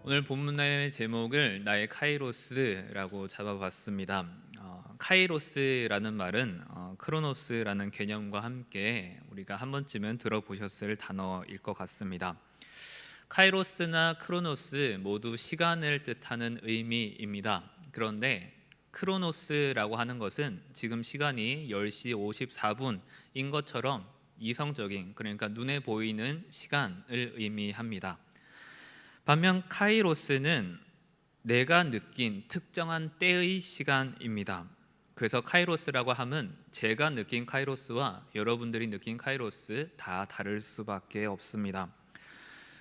오늘 본문의 제목을 나의 카이로스라고 잡아봤습니다. 카이로스라는 말은 크로노스라는 개념과 함께 우리가 한 번쯤은 들어보셨을 단어일 것 같습니다. 카이로스나 크로노스 모두 시간을 뜻하는 의미입니다. 그런데 크로노스라고 하는 것은 지금 시간이 10시 54분인 것처럼 이성적인, 그러니까 눈에 보이는 시간을 의미합니다. 반면 카이로스는 내가 느낀 특정한 때의 시간입니다. 그래서 카이로스라고 하면 제가 느낀 카이로스와 여러분들이 느낀 카이로스 다 다를 수밖에 없습니다.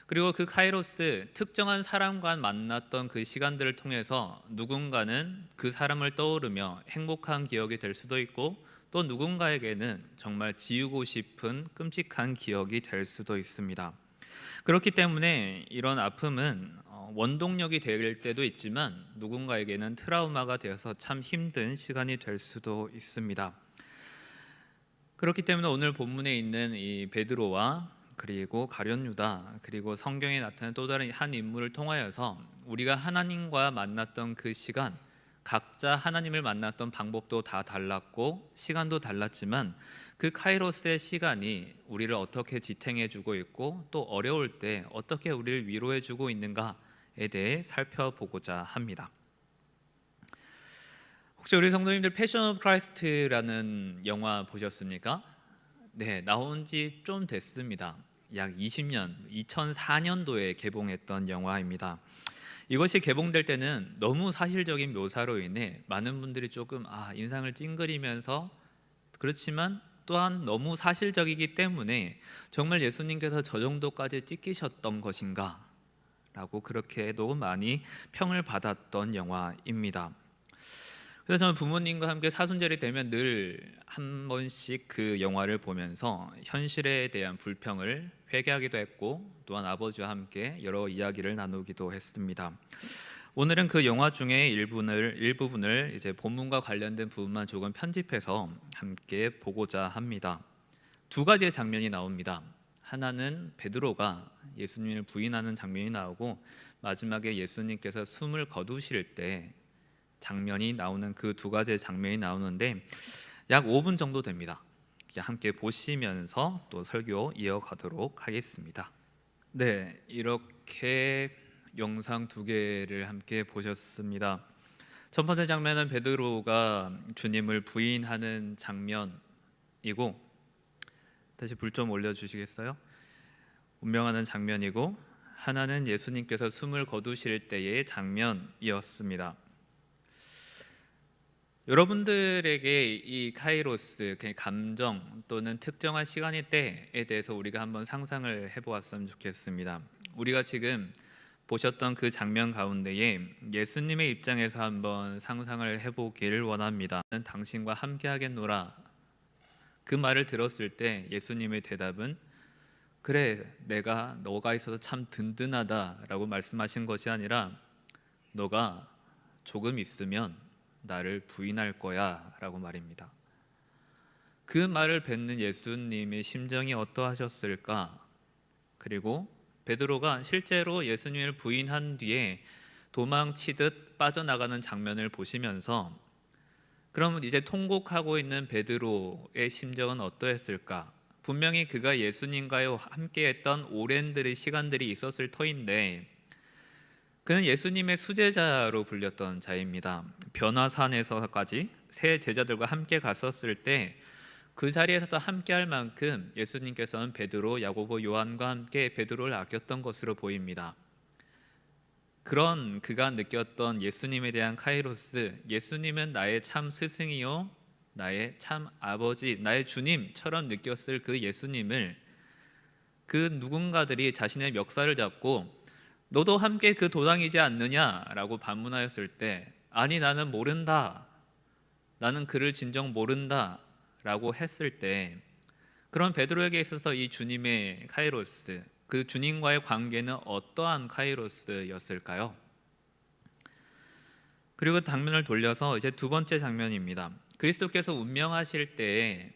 그리고 그 카이로스, 특정한 사람과 만났던 그 시간들을 통해서 누군가는 그 사람을 떠오르며 행복한 기억이 될 수도 있고, 또 누군가에게는 정말 지우고 싶은 끔찍한 기억이 될 수도 있습니다. 그렇기 때문에 이런 아픔은 원동력이 될 때도 있지만 누군가에게는 트라우마가 되어서 참 힘든 시간이 될 수도 있습니다. 그렇기 때문에 오늘 본문에 있는 이 베드로와 그리고 가룟 유다, 그리고 성경에 나타난 또 다른 한 인물을 통하여서 우리가 하나님과 만났던 그 시간, 각자 하나님을 만났던 방법도 다 달랐고 시간도 달랐지만 그 카이로스의 시간이 우리를 어떻게 지탱해 주고 있고, 또 어려울 때 어떻게 우리를 위로해 주고 있는가에 대해 살펴보고자 합니다. 혹시 우리 성도님들 패션 오브 크라이스트라는 영화 보셨습니까? 네, 나온 지 좀 됐습니다. 약 20년, 2004년도에 개봉했던 영화입니다. 이것이 개봉될 때는 너무 사실적인 묘사로 인해 많은 분들이 조금 인상을 찡그리면서, 그렇지만 또한 너무 사실적이기 때문에 정말 예수님께서 저 정도까지 찍히셨던 것인가? 라고 그렇게도 많이 평을 받았던 영화입니다. 그래서 저는 부모님과 함께 사순절이 되면 늘 한 번씩 그 영화를 보면서 현실에 대한 불평을 회개하기도 했고, 또한 아버지와 함께 여러 이야기를 나누기도 했습니다. 오늘은 그 영화 중에 일부분을 이제 본문과 관련된 부분만 조금 편집해서 함께 보고자 합니다. 두 가지의 장면이 나옵니다. 하나는 베드로가 예수님을 부인하는 장면이 나오고, 마지막에 예수님께서 숨을 거두실 때 장면이 나오는 그 두 가지의 장면이 나오는데 약 5분 정도 됩니다. 함께 보시면서 또 설교 이어가도록 하겠습니다. 네, 이렇게 영상 두 개를 함께 보셨습니다. 첫 번째 장면은 베드로가 주님을 부인하는 장면이고, 다시 불 좀 올려주시겠어요? 운명하는 장면이고, 하나는 예수님께서 숨을 거두실 때의 장면이었습니다. 여러분들에게 이 카이로스, 감정 또는 특정한 시간의 때에 대해서 우리가 한번 상상을 해보았으면 좋겠습니다. 우리가 지금 보셨던 그 장면 가운데에 예수님의 입장에서 한번 상상을 해보기를 원합니다. 당신과 함께 하겠노라, 그 말을 들었을 때 예수님의 대답은 그래, 내가 너가 있어서 참 든든하다 라고 말씀하신 것이 아니라 너가 조금 있으면 나를 부인할 거야 라고 말입니다. 그 말을 뱉는 예수님의 심정이 어떠하셨을까? 그리고 베드로가 실제로 예수님을 부인한 뒤에 도망치듯 빠져나가는 장면을 보시면서 그러면 이제 통곡하고 있는 베드로의 심정은 어떠했을까? 분명히 그가 예수님과 함께했던 오랜 시간들이 있었을 터인데, 그는 예수님의 수제자로 불렸던 자입니다. 변화산에서까지 세 제자들과 함께 갔었을 때 그 자리에서도 함께 할 만큼 예수님께서는 베드로, 야고보, 요한과 함께 베드로를 아꼈던 것으로 보입니다. 그런 그가 느꼈던 예수님에 대한 카이로스, 예수님은 나의 참 스승이요 나의 참 아버지, 나의 주님처럼 느꼈을 그 예수님을 그 누군가들이 자신의 멱살을 잡고 너도 함께 그 도당이지 않느냐라고 반문하였을 때, 아니 나는 모른다, 나는 그를 진정 모른다 라고 했을 때, 그런 베드로에게 있어서 이 주님의 카이로스, 그 주님과의 관계는 어떠한 카이로스였을까요? 그리고 장면을 돌려서 이제 두 번째 장면입니다. 그리스도께서 운명하실 때에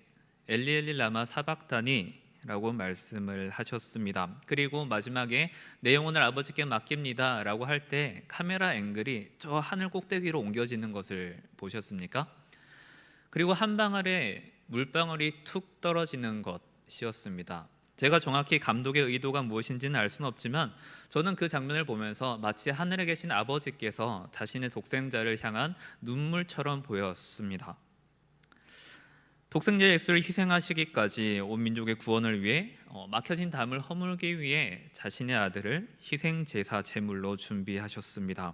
엘리 엘리 라마 사박다니 라고 말씀을 하셨습니다. 그리고 마지막에 내 영혼을 아버지께 맡깁니다 라고 할 때 카메라 앵글이 저 하늘 꼭대기로 옮겨지는 것을 보셨습니까? 그리고 한 방울의 물방울이 툭 떨어지는 것이었습니다. 제가 정확히 감독의 의도가 무엇인지는 알 수는 없지만 저는 그 장면을 보면서 마치 하늘에 계신 아버지께서 자신의 독생자를 향한 눈물처럼 보였습니다. 독생자 예수를 희생하시기까지 온 민족의 구원을 위해 막혀진 담을 허물기 위해 자신의 아들을 희생 제사 제물로 준비하셨습니다.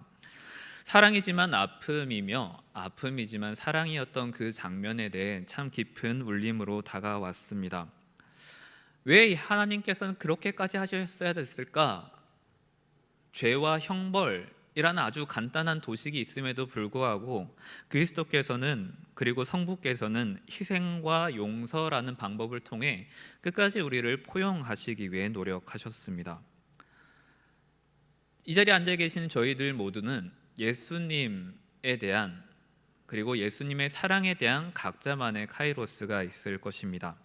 사랑이지만 아픔이며 아픔이지만 사랑이었던 그 장면에 대해 참 깊은 울림으로 다가왔습니다. 왜 하나님께서는 그렇게까지 하셨어야 됐을까? 죄와 형벌이라는 아주 간단한 도식이 있음에도 불구하고 그리스도께서는 그리고 성부께서는 희생과 용서라는 방법을 통해 끝까지 우리를 포용하시기 위해 노력하셨습니다. 이 자리에 앉아 계신 저희들 모두는 예수님에 대한 그리고 예수님의 사랑에 대한 각자만의 카이로스가 있을 것입니다.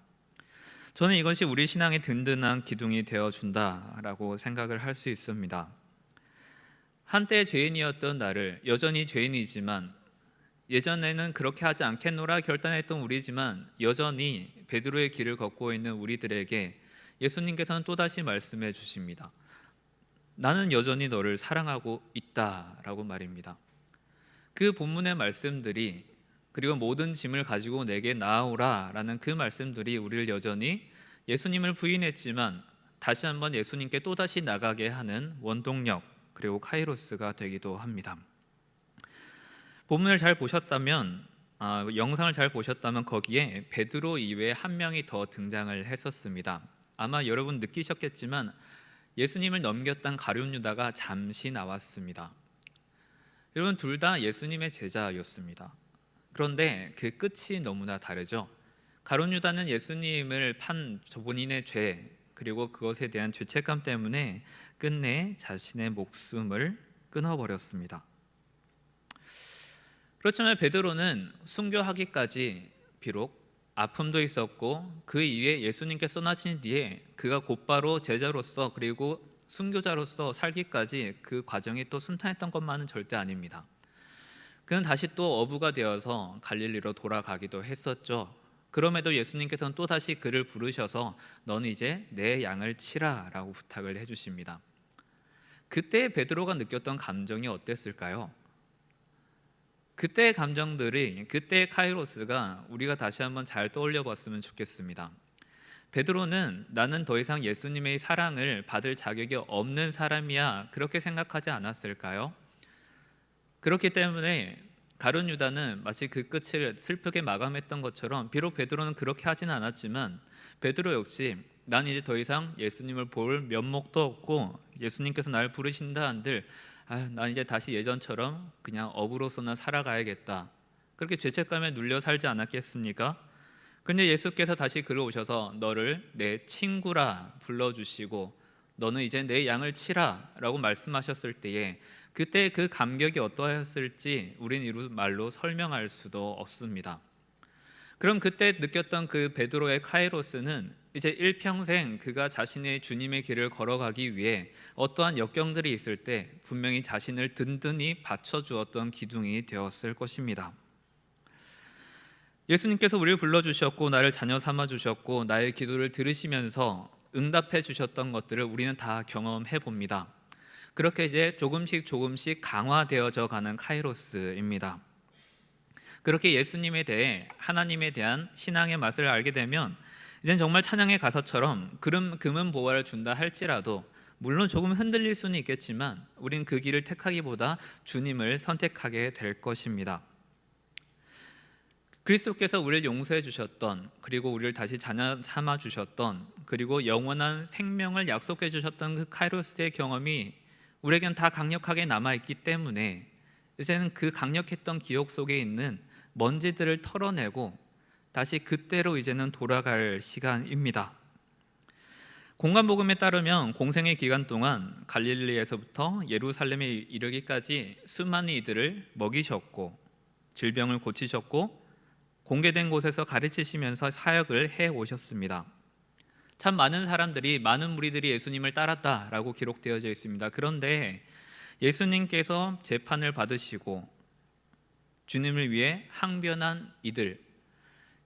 저는 이것이 우리 신앙의 든든한 기둥이 되어준다라고 생각을 할 수 있습니다. 한때 죄인이었던 나를 여전히 죄인이지만 예전에는 그렇게 하지 않겠노라 결단했던 우리지만 여전히 베드로의 길을 걷고 있는 우리들에게 예수님께서는 또다시 말씀해 주십니다. 나는 여전히 너를 사랑하고 있다라고 말입니다. 그 본문의 말씀들이 그리고 모든 짐을 가지고 내게 나아오라 라는 그 말씀들이 우리를 여전히 예수님을 부인했지만 다시 한번 예수님께 또다시 나가게 하는 원동력 그리고 카이로스가 되기도 합니다. 본문을 잘 보셨다면 영상을 잘 보셨다면 거기에 베드로 이외에 한 명이 더 등장을 했었습니다. 아마 여러분 느끼셨겠지만 예수님을 넘겼던 가룟 유다가 잠시 나왔습니다. 여러분 둘 다 예수님의 제자였습니다. 그런데 그 끝이 너무나 다르죠. 가룟 유다는 예수님을 판 본인의 죄 그리고 그것에 대한 죄책감 때문에 끝내 자신의 목숨을 끊어버렸습니다. 그렇지만 베드로는 순교하기까지 비록 아픔도 있었고 그 이후에 예수님께 떠나신 뒤에 그가 곧바로 제자로서 그리고 순교자로서 살기까지 그 과정이 또 순탄했던 것만은 절대 아닙니다. 그는 다시 또 어부가 되어서 갈릴리로 돌아가기도 했었죠. 그럼에도 예수님께서는 또다시 그를 부르셔서 너는 이제 내 양을 치라 라고 부탁을 해주십니다. 그때 베드로가 느꼈던 감정이 어땠을까요? 그때의 감정들이 그때의 카이로스가 우리가 다시 한번 잘 떠올려 봤으면 좋겠습니다. 베드로는 나는 더 이상 예수님의 사랑을 받을 자격이 없는 사람이야 그렇게 생각하지 않았을까요? 그렇기 때문에 가룟 유다는 마치 그 끝을 슬프게 마감했던 것처럼 비록 베드로는 그렇게 하지는 않았지만 베드로 역시 난 이제 더 이상 예수님을 볼 면목도 없고 예수님께서 나를 부르신다 한들 난 이제 다시 예전처럼 그냥 어부로서나 살아가야겠다 그렇게 죄책감에 눌려 살지 않았겠습니까? 그런데 예수께서 다시 그를 오셔서 너를 내 친구라 불러주시고 너는 이제 내 양을 치라 라고 말씀하셨을 때에 그때 그 감격이 어떠했을지 우리는 이루 말로 설명할 수도 없습니다. 그럼 그때 느꼈던 그 베드로의 카이로스는 이제 일평생 그가 자신의 주님의 길을 걸어가기 위해 어떠한 역경들이 있을 때 분명히 자신을 든든히 받쳐주었던 기둥이 되었을 것입니다. 예수님께서 우리를 불러주셨고 나를 자녀 삼아주셨고 나의 기도를 들으시면서 응답해 주셨던 것들을 우리는 다 경험해 봅니다. 그렇게 이제 조금씩 강화되어져 가는 카이로스입니다. 그렇게 예수님에 대해 하나님에 대한 신앙의 맛을 알게 되면 이젠 정말 찬양의 가사처럼 금은 보화를 준다 할지라도 물론 조금 흔들릴 수는 있겠지만 우린 그 길을 택하기보다 주님을 선택하게 될 것입니다. 그리스도께서 우리를 용서해 주셨던 그리고 우리를 다시 자녀 삼아 주셨던 그리고 영원한 생명을 약속해 주셨던 그 카이로스의 경험이 우리에겐 다 강력하게 남아있기 때문에 이제는 그 강력했던 기억 속에 있는 먼지들을 털어내고 다시 그때로 이제는 돌아갈 시간입니다. 공관복음에 따르면 공생의 기간 동안 갈릴리에서부터 예루살렘에 이르기까지 수많은 이들을 먹이셨고 질병을 고치셨고 공개된 곳에서 가르치시면서 사역을 해 오셨습니다. 참 많은 사람들이, 많은 무리들이 예수님을 따랐다라고 기록되어져 있습니다. 그런데 예수님께서 재판을 받으시고 주님을 위해 항변한 이들,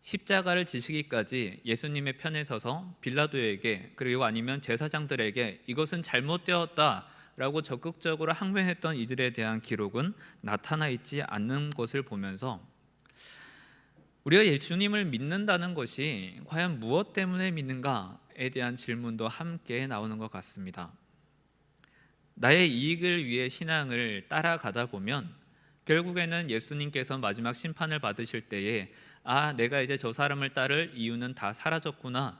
십자가를 지시기까지 예수님의 편에 서서 빌라도에게, 그리고 아니면 제사장들에게 이것은 잘못되었다라고 적극적으로 항변했던 이들에 대한 기록은 나타나 있지 않는 것을 보면서 우리가 예수님을 믿는다는 것이 과연 무엇 때문에 믿는가에 대한 질문도 함께 나오는 것 같습니다. 나의 이익을 위해 신앙을 따라가다 보면 결국에는 예수님께서 마지막 심판을 받으실 때에 내가 이제 저 사람을 따를 이유는 다 사라졌구나,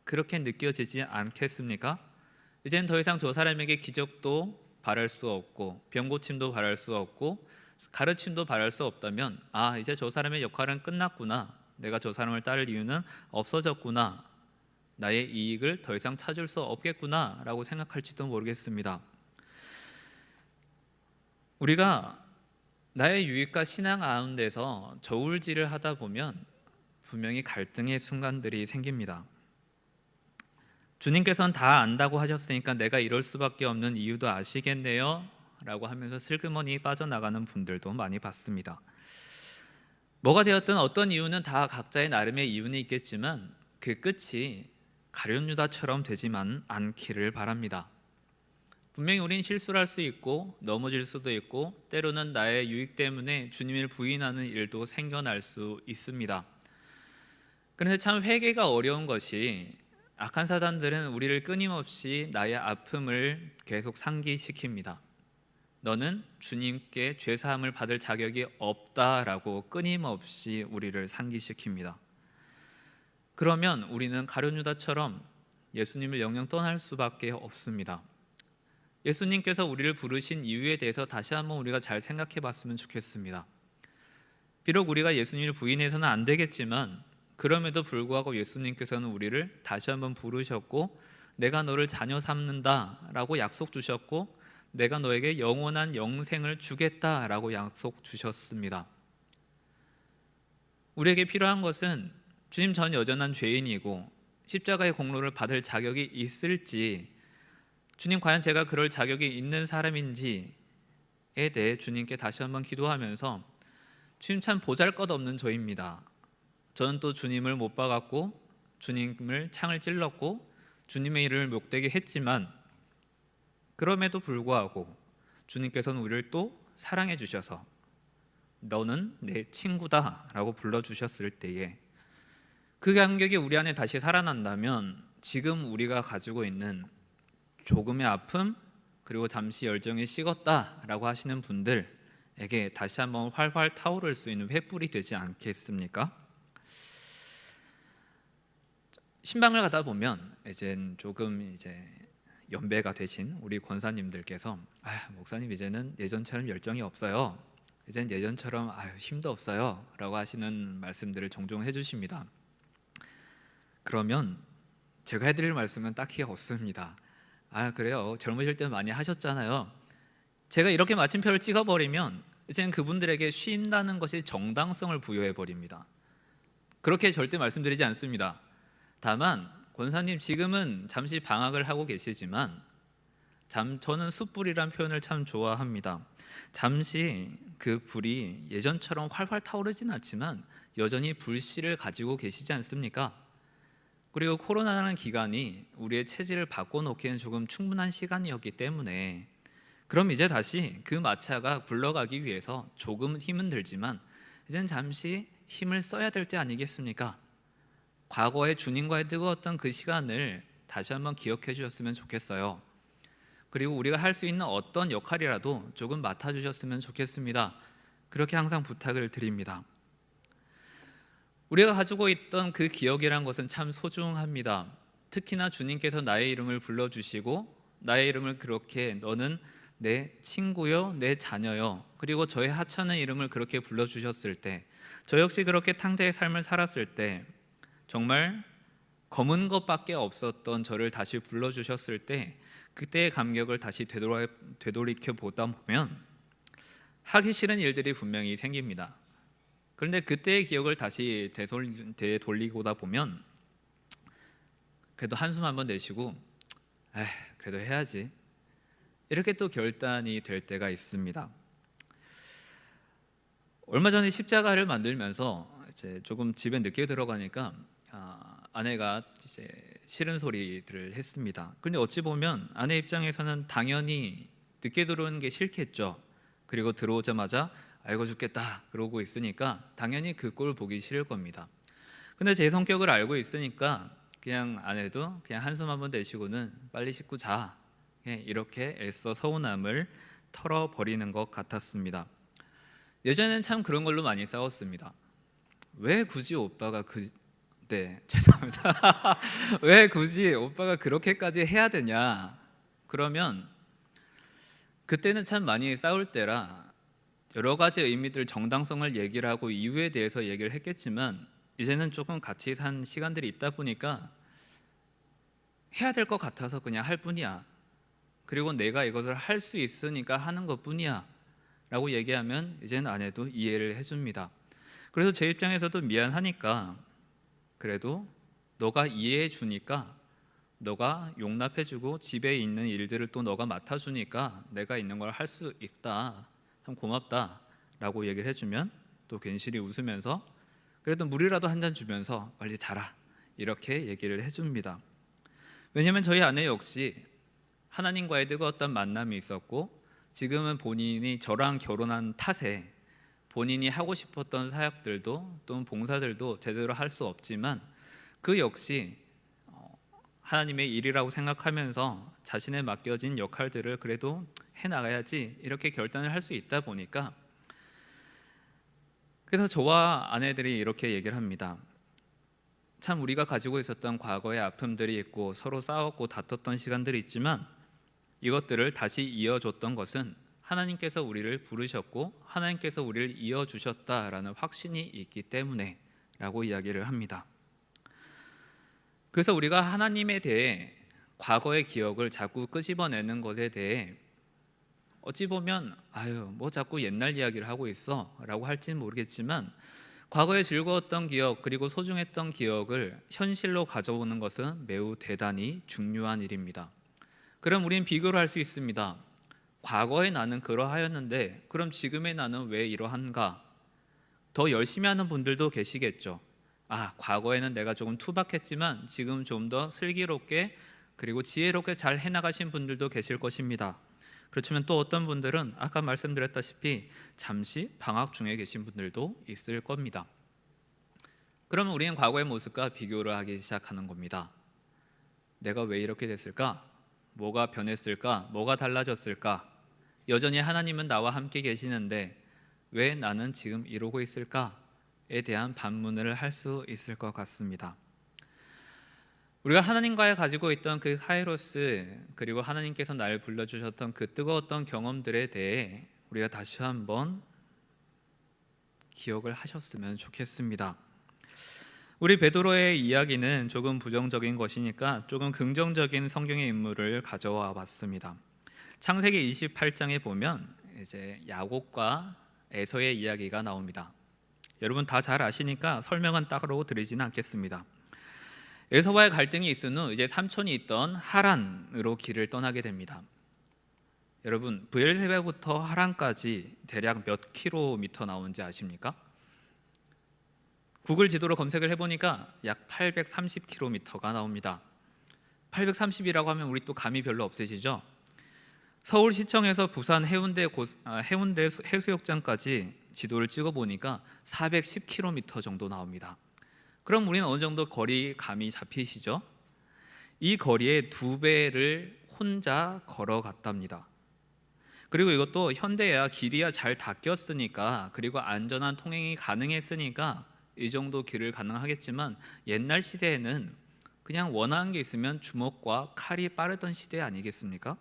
그렇게 느껴지지 않겠습니까? 이젠 더 이상 저 사람에게 기적도 바랄 수 없고 병고침도 바랄 수 없고 가르침도 바랄 수 없다면 이제 저 사람의 역할은 끝났구나, 내가 저 사람을 따를 이유는 없어졌구나, 나의 이익을 더 이상 찾을 수 없겠구나 라고 생각할지도 모르겠습니다. 우리가 나의 유익과 신앙 가운데서 저울질을 하다 보면 분명히 갈등의 순간들이 생깁니다. 주님께서는 다 안다고 하셨으니까 내가 이럴 수밖에 없는 이유도 아시겠네요 라고 하면서 슬그머니 빠져나가는 분들도 많이 봤습니다. 뭐가 되었든 어떤 이유는 다 각자의 나름의 이유는 있겠지만 그 끝이 가룟유다처럼 되지만 않기를 바랍니다. 분명히 우린 실수를 할 수 있고 넘어질 수도 있고 때로는 나의 유익 때문에 주님을 부인하는 일도 생겨날 수 있습니다. 그런데 참 회개가 어려운 것이 악한 사단들은 우리를 끊임없이 나의 아픔을 계속 상기시킵니다. 너는 주님께 죄사함을 받을 자격이 없다라고 끊임없이 우리를 상기시킵니다. 그러면 우리는 가룟유다처럼 예수님을 영영 떠날 수밖에 없습니다. 예수님께서 우리를 부르신 이유에 대해서 다시 한번 우리가 잘 생각해 봤으면 좋겠습니다. 비록 우리가 예수님을 부인해서는 안 되겠지만 그럼에도 불구하고 예수님께서는 우리를 다시 한번 부르셨고 내가 너를 자녀 삼는다 라고 약속 주셨고 내가 너에게 영원한 영생을 주겠다 라고 약속 주셨습니다. 우리에게 필요한 것은 주님, 전 여전한 죄인이고 십자가의 공로를 받을 자격이 있을지, 주님 과연 제가 그럴 자격이 있는 사람인지에 대해 주님께 다시 한번 기도하면서 주님, 참 보잘것없는 저입니다. 저는 또 주님을 못 박았고 주님을 창을 찔렀고 주님의 이름을 못되게 했지만 그럼에도 불구하고 주님께서는 우리를 또 사랑해 주셔서 너는 내 친구다 라고 불러주셨을 때에 그 감격이 우리 안에 다시 살아난다면 지금 우리가 가지고 있는 조금의 아픔 그리고 잠시 열정이 식었다라고 하시는 분들에게 다시 한번 활활 타오를 수 있는 횃불이 되지 않겠습니까? 신방을 가다 보면 조금 연배가 되신 우리 권사님들께서 목사님 이제는 예전처럼 열정이 없어요, 이젠 예전처럼 힘도 없어요 라고 하시는 말씀들을 종종 해주십니다. 그러면 제가 해드릴 말씀은 딱히 없습니다. 그래요, 젊으실 때 많이 하셨잖아요. 제가 이렇게 마침표를 찍어버리면 이제는 그분들에게 쉰다는 것이 정당성을 부여해버립니다. 그렇게 절대 말씀드리지 않습니다. 다만 권사님 지금은 잠시 방학을 하고 계시지만 저는 숯불이란 표현을 참 좋아합니다. 잠시 그 불이 예전처럼 활활 타오르진 않지만 여전히 불씨를 가지고 계시지 않습니까? 그리고 코로나라는 기간이 우리의 체질을 바꿔놓기에는 조금 충분한 시간이었기 때문에 그럼 이제 다시 그 마차가 굴러가기 위해서 조금 힘은 들지만 이젠 잠시 힘을 써야 될 때 아니겠습니까? 과거에 주님과의 뜨거웠던 그 시간을 다시 한번 기억해 주셨으면 좋겠어요. 그리고 우리가 할 수 있는 어떤 역할이라도 조금 맡아주셨으면 좋겠습니다. 그렇게 항상 부탁을 드립니다. 우리가 가지고 있던 그 기억이란 것은 참 소중합니다. 특히나 주님께서 나의 이름을 불러주시고 나의 이름을 그렇게 너는 내 친구요 내 자녀요 그리고 저의 하찮은 이름을 그렇게 불러주셨을 때, 저 역시 그렇게 탕자의 삶을 살았을 때 정말 검은 것밖에 없었던 저를 다시 불러주셨을 때 그때의 감격을 다시 되돌이켜 보다 보면 하기 싫은 일들이 분명히 생깁니다. 그런데 그때의 기억을 다시 되돌리고다 보면 그래도 한숨 한번 내쉬고 그래도 해야지, 이렇게 또 결단이 될 때가 있습니다. 얼마 전에 십자가를 만들면서 이제 조금 집에 늦게 들어가니까 아내가 이제 싫은 소리들을 했습니다. 근데 어찌 보면 아내 입장에서는 당연히 늦게 들어오는 게 싫겠죠. 그리고 들어오자마자 아이고 죽겠다 그러고 있으니까 당연히 그 꼴 보기 싫을 겁니다. 근데 제 성격을 알고 있으니까 그냥 아내도 그냥 한숨 한번 내쉬고는 빨리 씻고 자, 이렇게 애써 서운함을 털어버리는 것 같았습니다. 예전에는 참 그런 걸로 많이 싸웠습니다. 왜 굳이 오빠가 죄송합니다. 왜 굳이 오빠가 그렇게까지 해야 되냐? 그러면 그때는 참 많이 싸울 때라 여러 가지 의미들, 정당성을 얘기를 하고 이유에 대해서 얘기를 했겠지만, 이제는 조금 같이 산 시간들이 있다 보니까 해야 될 것 같아서 그냥 할 뿐이야, 그리고 내가 이것을 할 수 있으니까 하는 것 뿐이야 라고 얘기하면 이제는 아내도 이해를 해줍니다. 그래서 제 입장에서도 미안하니까 그래도 너가 이해해 주니까, 너가 용납해 주고 집에 있는 일들을 또 너가 맡아주니까 내가 있는 걸 할 수 있다, 참 고맙다 라고 얘기를 해주면 또 괜시리 웃으면서 그래도 물이라도 한 잔 주면서 빨리 자라, 이렇게 얘기를 해줍니다. 왜냐하면 저희 아내 역시 하나님과의 뜨거웠던 만남이 있었고, 지금은 본인이 저랑 결혼한 탓에 본인이 하고 싶었던 사역들도 또는 봉사들도 제대로 할 수 없지만, 그 역시 하나님의 일이라고 생각하면서 자신의 맡겨진 역할들을 그래도 해나가야지, 이렇게 결단을 할 수 있다 보니까, 그래서 저와 아내들이 이렇게 얘기를 합니다. 참 우리가 가지고 있었던 과거의 아픔들이 있고 서로 싸웠고 다퉜던 시간들이 있지만, 이것들을 다시 이어줬던 것은 하나님께서 우리를 부르셨고 하나님께서 우리를 이어주셨다라는 확신이 있기 때문에 라고 이야기를 합니다. 그래서 우리가 하나님에 대해 과거의 기억을 자꾸 끄집어내는 것에 대해 어찌 보면 뭐 자꾸 옛날 이야기를 하고 있어 라고 할지는 모르겠지만, 과거에 즐거웠던 기억 그리고 소중했던 기억을 현실로 가져오는 것은 매우 대단히 중요한 일입니다. 그럼 우리는 비교를 할 수 있습니다. 과거의 나는 그러하였는데 그럼 지금의 나는 왜 이러한가? 더 열심히 하는 분들도 계시겠죠. 과거에는 내가 조금 투박했지만 지금 좀 더 슬기롭게 그리고 지혜롭게 잘 해나가신 분들도 계실 것입니다. 그렇지만 또 어떤 분들은 아까 말씀드렸다시피 잠시 방학 중에 계신 분들도 있을 겁니다. 그러면 우리는 과거의 모습과 비교를 하기 시작하는 겁니다. 내가 왜 이렇게 됐을까? 뭐가 변했을까? 뭐가 달라졌을까? 여전히 하나님은 나와 함께 계시는데 왜 나는 지금 이러고 있을까에 대한 반문을 할 수 있을 것 같습니다. 우리가 하나님과의 가지고 있던 그 카이로스, 그리고 하나님께서 나를 불러주셨던 그 뜨거웠던 경험들에 대해 우리가 다시 한번 기억을 하셨으면 좋겠습니다. 우리 베드로의 이야기는 조금 부정적인 것이니까 조금 긍정적인 성경의 인물을 가져와 봤습니다. 창세기 28장에 보면 이제 야곱과 에서의 이야기가 나옵니다. 여러분 다 잘 아시니까 설명은 따로 드리지는 않겠습니다. 에서와의 갈등이 있은 후 이제 삼촌이 있던 하란으로 길을 떠나게 됩니다. 여러분 브엘세바부터 하란까지 대략 몇 킬로미터 나오는지 아십니까? 구글 지도로 검색을 해보니까 약 830km가 나옵니다. 830이라고 하면 우리 또 감이 별로 없으시죠? 서울시청에서 부산 해운대 해수욕장까지 지도를 찍어보니까 410km 정도 나옵니다. 그럼 우리는 어느 정도 거리 감이 잡히시죠? 이 거리의 2배를 혼자 걸어갔답니다. 그리고 이것도 현대야 길이야 잘 닦였으니까, 그리고 안전한 통행이 가능했으니까 이 정도 길을 가능하겠지만, 옛날 시대에는 그냥 원하는 게 있으면 주먹과 칼이 빠르던 시대 아니겠습니까?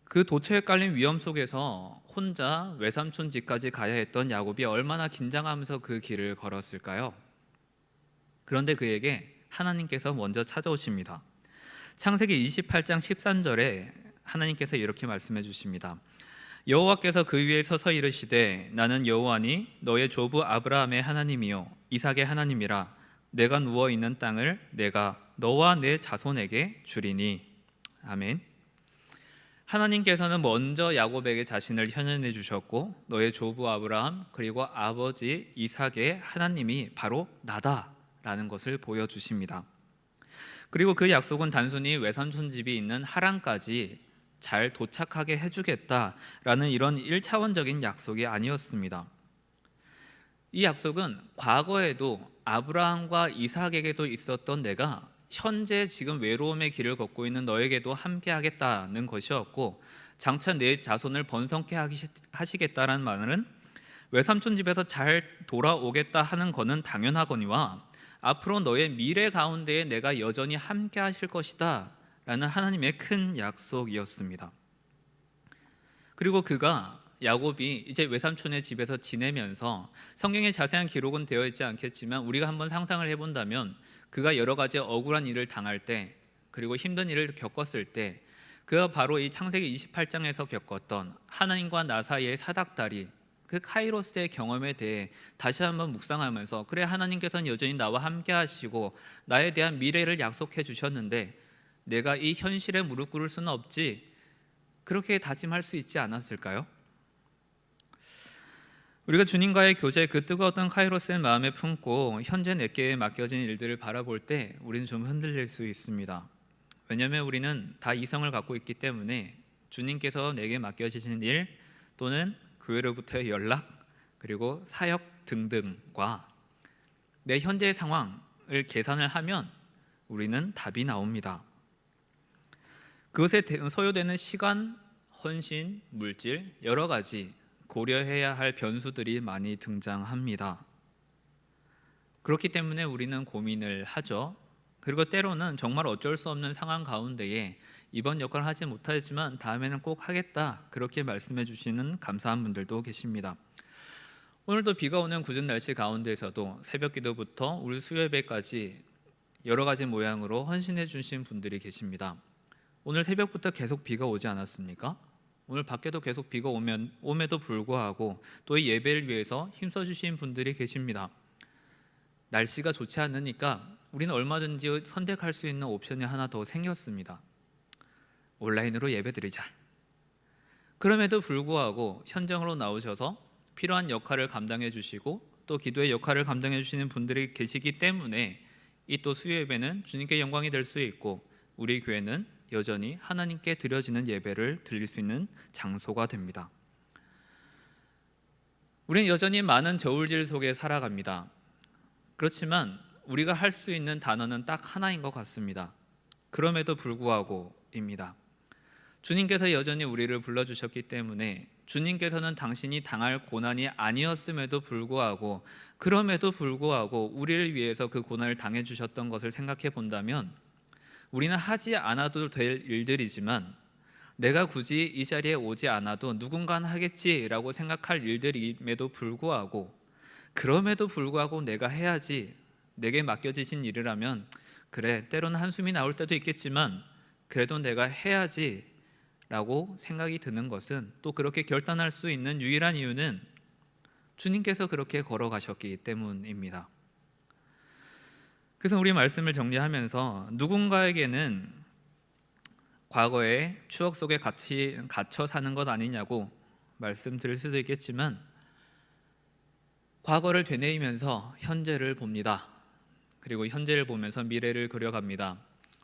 그 도처에 깔린 위험 속에서 혼자 외삼촌 집까지 가야 했던 야곱이 얼마나 긴장하면서 그 길을 걸었을까요? 그런데 그에게 하나님께서 먼저 찾아오십니다. 창세기 28장 13절에 하나님께서 이렇게 말씀해 주십니다. 여호와께서 그 위에 서서 이르시되 나는 여호와니 너의 조부 아브라함의 하나님이요 이삭의 하나님이라. 내가 누워 있는 땅을 내가 너와 내 자손에게 주리니. 아멘. 하나님께서는 먼저 야곱에게 자신을 현현해 주셨고 너의 조부 아브라함 그리고 아버지 이삭의 하나님이 바로 나다라는 것을 보여주십니다. 그리고 그 약속은 단순히 외삼촌 집이 있는 하란까지 잘 도착하게 해주겠다라는 이런 1차원적인 약속이 아니었습니다. 이 약속은 과거에도 아브라함과 이삭에게도 있었던 내가 현재 지금 외로움의 길을 걷고 있는 너에게도 함께 하겠다는 것이었고, 장차 내 자손을 번성케 하시겠다라는 말은 외삼촌 집에서 잘 돌아오겠다 하는 것은 당연하거니와 앞으로 너의 미래 가운데에 내가 여전히 함께 하실 것이다 라는 하나님의 큰 약속이었습니다. 그리고 그가 야곱이 이제 외삼촌의 집에서 지내면서, 성경에 자세한 기록은 되어 있지 않겠지만 우리가 한번 상상을 해본다면 그가 여러 가지 억울한 일을 당할 때, 그리고 힘든 일을 겪었을 때, 그가 바로 이 창세기 28장에서 겪었던 하나님과 나 사이의 사닥다리, 그 카이로스의 경험에 대해 다시 한번 묵상하면서, 그래 하나님께서는 여전히 나와 함께 하시고 나에 대한 미래를 약속해 주셨는데 내가 이 현실에 무릎 꿇을 수는 없지, 그렇게 다짐할 수 있지 않았을까요? 우리가 주님과의 교제, 그 뜨거웠던 카이로스의 마음에 품고 현재 내게 맡겨진 일들을 바라볼 때 우리는 좀 흔들릴 수 있습니다. 왜냐하면 우리는 다 이성을 갖고 있기 때문에 주님께서 내게 맡겨지신 일 또는 교회로부터의 연락, 그리고 사역 등등과 내 현재의 상황을 계산을 하면 우리는 답이 나옵니다. 그것에 소요되는 시간, 헌신, 물질, 여러 가지 고려해야 할 변수들이 많이 등장합니다. 그렇기 때문에 우리는 고민을 하죠. 그리고 때로는 정말 어쩔 수 없는 상황 가운데에 이번 역할을 하지 못하지만 다음에는 꼭 하겠다, 그렇게 말씀해 주시는 감사한 분들도 계십니다. 오늘도 비가 오는 궂은 날씨 가운데에서도 새벽 기도부터 우리 수요예배까지 여러 가지 모양으로 헌신해 주신 분들이 계십니다. 오늘 새벽부터 계속 비가 오지 않았습니까? 오늘 밖에도 계속 비가 옴에도 불구하고 또 이 예배를 위해서 힘써주신 분들이 계십니다. 날씨가 좋지 않으니까 우리는 얼마든지 선택할 수 있는 옵션이 하나 더 생겼습니다. 온라인으로 예배드리자. 그럼에도 불구하고 현장으로 나오셔서 필요한 역할을 감당해 주시고 또 기도의 역할을 감당해 주시는 분들이 계시기 때문에 이 또 수요 예배는 주님께 영광이 될 수 있고, 우리 교회는 여전히 하나님께 드려지는 예배를 드릴 수 있는 장소가 됩니다. 우리는 여전히 많은 저울질 속에 살아갑니다. 그렇지만 우리가 할 수 있는 단어는 딱 하나인 것 같습니다. 그럼에도 불구하고입니다. 주님께서 여전히 우리를 불러주셨기 때문에, 주님께서는 당신이 당할 고난이 아니었음에도 불구하고, 그럼에도 불구하고 우리를 위해서 그 고난을 당해주셨던 것을 생각해 본다면, 우리는 하지 않아도 될 일들이지만 내가 굳이 이 자리에 오지 않아도 누군가는 하겠지라고 생각할 일들임에도 불구하고, 그럼에도 불구하고 내가 해야지, 내게 맡겨지신 일이라면 그래 때로는 한숨이 나올 때도 있겠지만 그래도 내가 해야지 라고 생각이 드는 것은, 또 그렇게 결단할 수 있는 유일한 이유는 주님께서 그렇게 걸어가셨기 때문입니다. 그래서 우리 말씀을 정리하면서, 누군가에게는 과거의 추억 속에 같이 갇혀 사는 것 아니냐고 말씀드릴 수도 있겠지만, 과거를 되뇌이면서 현재를 봅니다. 그리고 현재를 보면서 미래를 그려갑니다.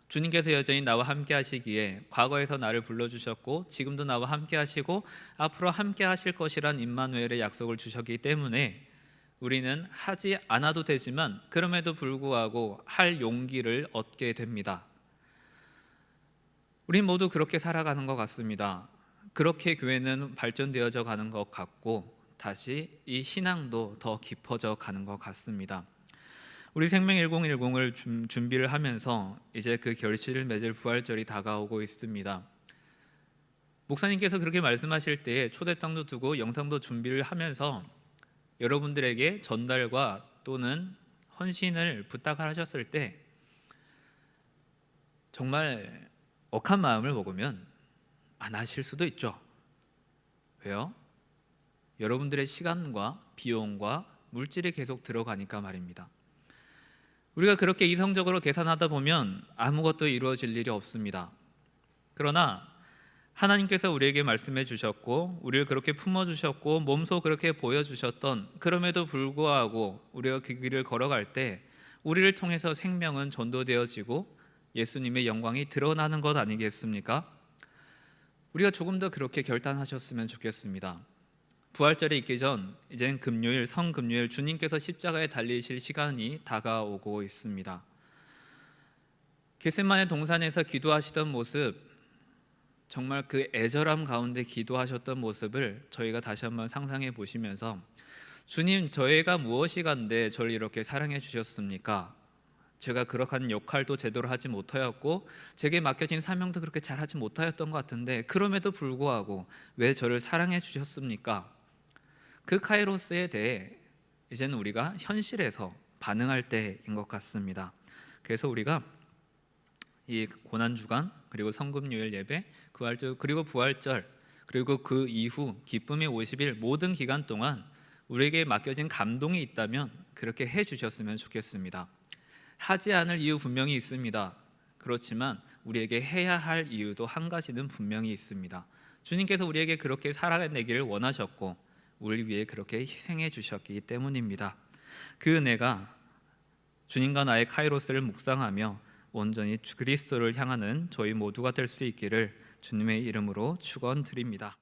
주님께서 여전히 나와 함께 하시기에 과거에서 나를 불러주셨고 지금도 나와 함께 하시고 앞으로 함께 하실 것이란 임마누엘의 약속을 주셨기 때문에 우리는 하지 않아도 되지만 그럼에도 불구하고 할 용기를 얻게 됩니다. 우린 모두 그렇게 살아가는 것 같습니다. 그렇게 교회는 발전되어져 가는 것 같고, 다시 이 신앙도 더 깊어져 가는 것 같습니다. 우리 생명 1010을 준비를 하면서 이제 그 결실을 맺을 부활절이 다가오고 있습니다. 목사님께서 그렇게 말씀하실 때에 초대장도 두고 영상도 준비를 하면서 여러분들에게 전달과 또는 헌신을 부탁을 하셨을 때 정말 억한 마음을 먹으면 안 하실 수도 있죠. 왜요? 여러분들의 시간과 비용과 물질이 계속 들어가니까 말입니다. 우리가 그렇게 이성적으로 계산하다 보면 아무것도 이루어질 일이 없습니다. 그러나 하나님께서 우리에게 말씀해 주셨고 우리를 그렇게 품어 주셨고 몸소 그렇게 보여 주셨던, 그럼에도 불구하고 우리가 그 길을 걸어갈 때 우리를 통해서 생명은 전도되어지고 예수님의 영광이 드러나는 것 아니겠습니까? 우리가 조금 더 그렇게 결단하셨으면 좋겠습니다. 부활절에 있기 전 이젠 금요일, 성금요일, 주님께서 십자가에 달리실 시간이 다가오고 있습니다. 겟세마네 동산에서 기도하시던 모습, 정말 그 애절함 가운데 기도하셨던 모습을 저희가 다시 한번 상상해 보시면서, 주님, 저희가 무엇이 간데 저를 이렇게 사랑해 주셨습니까? 제가 그렇게 역할도 제대로 하지 못하였고 제게 맡겨진 사명도 그렇게 잘하지 못하였던 것 같은데 그럼에도 불구하고 왜 저를 사랑해 주셨습니까? 그 카이로스에 대해 이제는 우리가 현실에서 반응할 때인 것 같습니다. 그래서 우리가 이 고난주간, 그리고 성금요일 예배, 그리고 부활절, 그리고 그 이후 기쁨의 50일 모든 기간 동안 우리에게 맡겨진 감동이 있다면 그렇게 해주셨으면 좋겠습니다. 하지 않을 이유 분명히 있습니다. 그렇지만 우리에게 해야 할 이유도 한 가지는 분명히 있습니다. 주님께서 우리에게 그렇게 살아내기를 원하셨고 우리 위해 그렇게 희생해 주셨기 때문입니다. 그 은혜가 주님과 나의 카이로스를 묵상하며 온전히 그리스도를 향하는 저희 모두가 될 수 있기를 주님의 이름으로 축원드립니다.